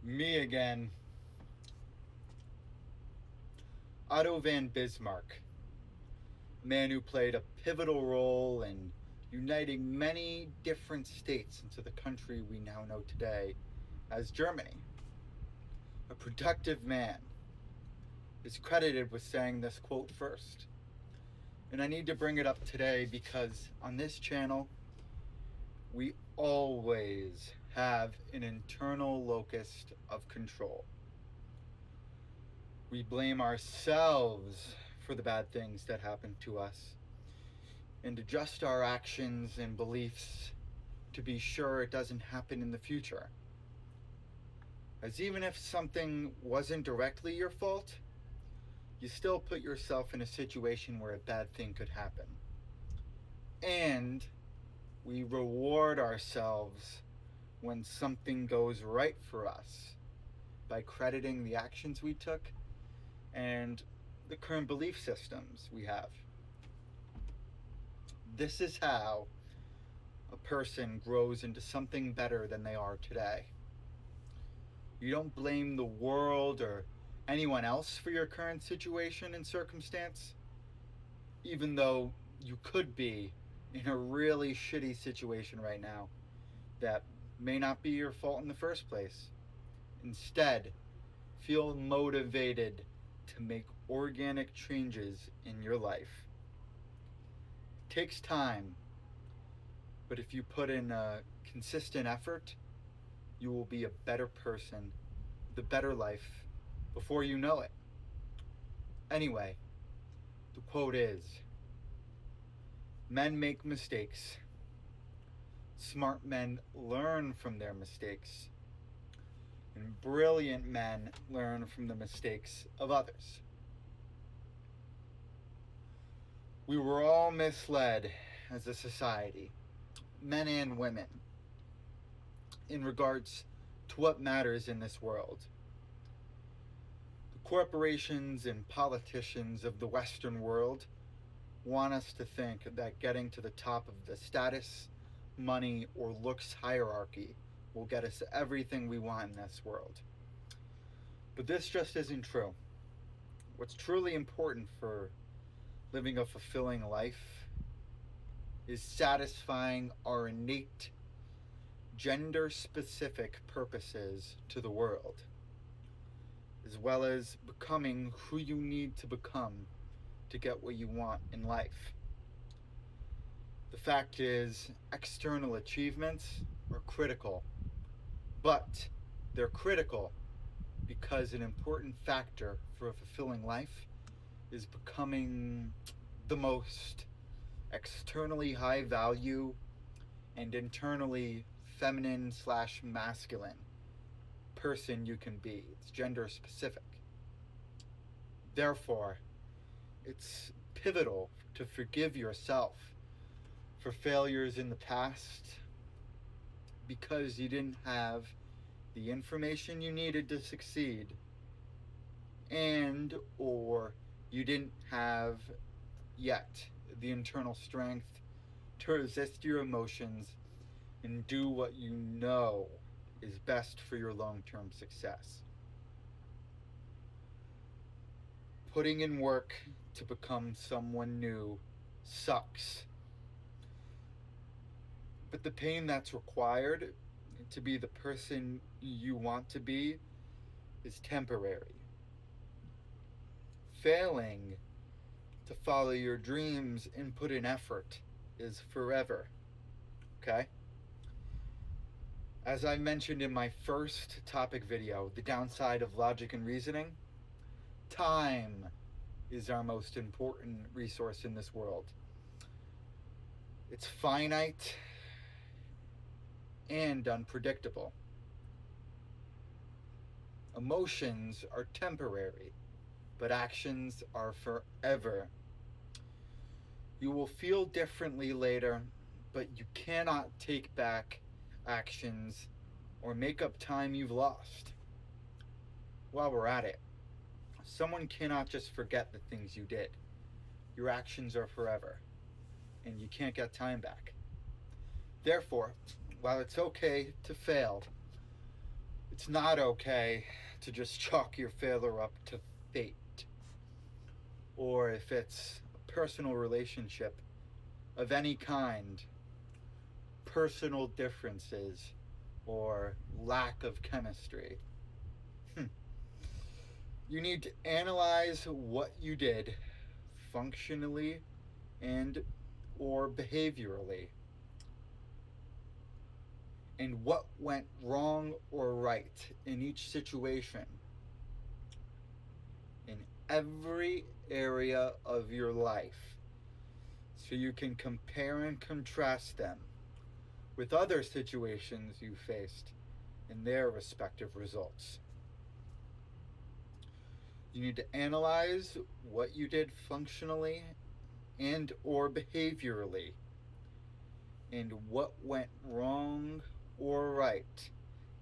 Me again. Otto von Bismarck, a man who played a pivotal role in uniting many different states into the country we now know today as Germany. A productive man is credited with saying this quote first. And I need to bring it up today because on this channel, we always have an internal locus of control. We blame ourselves for the bad things that happen to us and adjust our actions and beliefs to be sure it doesn't happen in the future. As even if something wasn't directly your fault, you still put yourself in a situation where a bad thing could happen. And we reward ourselves when something goes right for us by crediting the actions we took and the current belief systems we have. This is how a person grows into something better than they are today. You don't blame the world or anyone else for your current situation and circumstance, even though you could be in a really shitty situation right now that may not be your fault in the first place. Instead, feel motivated to make organic changes in your life. It takes time, but if you put in a consistent effort, you will be a better person, the better life, before you know it. Anyway, the quote is, men make mistakes. Smart men learn from their mistakes. And brilliant men learn from the mistakes of others. We were all misled as a society, men and women, in regards to what matters in this world. The corporations and politicians of the Western world want us to think that getting to the top of the status, money, or looks hierarchy will get us everything we want in this world. But this just isn't true. What's truly important for living a fulfilling life is satisfying our innate, gender-specific purposes to the world, as well as becoming who you need to become to get what you want in life. The fact is, external achievements are critical, but they're critical because an important factor for a fulfilling life is becoming the most externally high value and internally feminine/masculine person you can be. It's gender specific. Therefore, it's pivotal to forgive yourself for failures in the past because you didn't have the information you needed to succeed, and or you didn't have yet the internal strength to resist your emotions and do what you know is best for your long-term success. Putting in work to become someone new sucks. But the pain that's required to be the person you want to be is temporary. Failing to follow your dreams and put in effort is forever. Okay? As I mentioned in my first topic video, the downside of logic and reasoning, time is our most important resource in this world. It's finite and unpredictable. Emotions are temporary, but actions are forever. You will feel differently later, but you cannot take back actions or make up time you've lost. While we're at it, someone cannot just forget the things you did. Your actions are forever, and you can't get time back. Therefore, while it's okay to fail, It's not okay to just chalk your failure up to fate. Or if it's a personal relationship of any kind, personal differences, or lack of chemistry. You need to analyze what you did functionally and or behaviorally, and what went wrong or right in each situation, in every area of your life, so you can compare and contrast them with other situations you faced and their respective results. You need to analyze what you did functionally and or behaviorally, and what went wrong or right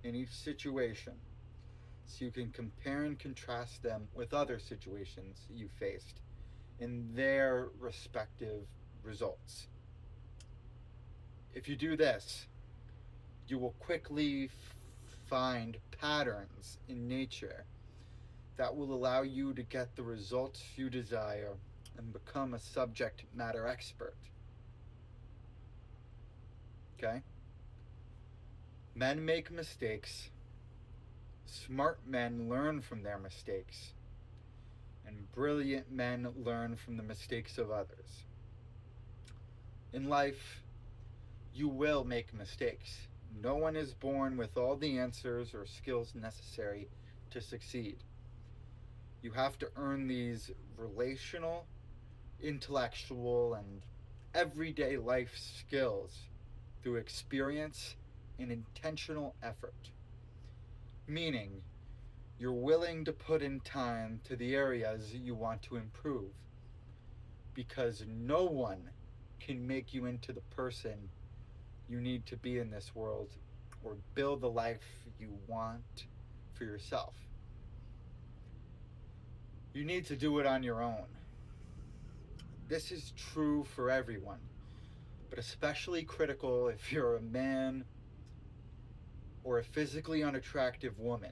in each situation, so you can compare and contrast them with other situations you faced and their respective results. If you do this, you will quickly find patterns in nature that will allow you to get the results you desire and become a subject matter expert. Okay? Men make mistakes. Smart men learn from their mistakes. And brilliant men learn from the mistakes of others. In life, you will make mistakes. No one is born with all the answers or skills necessary to succeed. You have to earn these relational, intellectual, and everyday life skills through experience and intentional effort. Meaning, you're willing to put in time to the areas you want to improve, because no one can make you into the person you need to be in this world or build the life you want for yourself. You need to do it on your own. This is true for everyone, but especially critical if you're a man or a physically unattractive woman,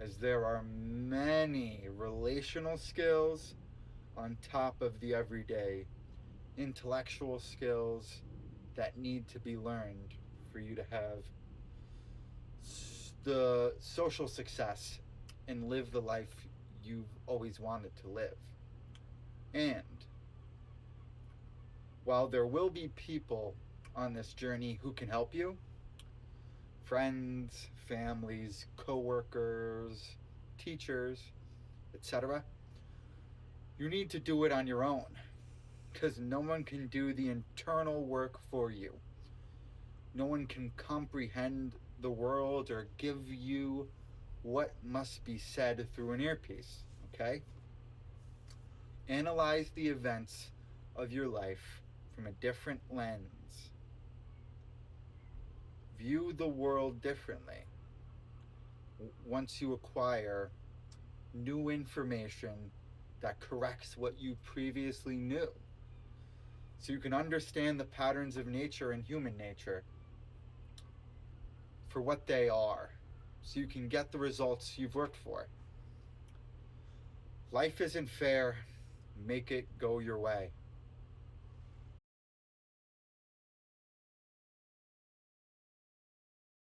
as there are many relational skills on top of the everyday intellectual skills that need to be learned for you to have the social success and live the life you've always wanted to live. And while there will be people on this journey who can help you, friends, families, co-workers, teachers, etc., you need to do it on your own, because no one can do the internal work for you. No one can comprehend the world or give you what must be said through an earpiece, okay? Analyze the events of your life from a different lens. View the world differently once you acquire new information that corrects what you previously knew, so you can understand the patterns of nature and human nature for what they are, so you can get the results you've worked for. Life isn't fair. Make it go your way.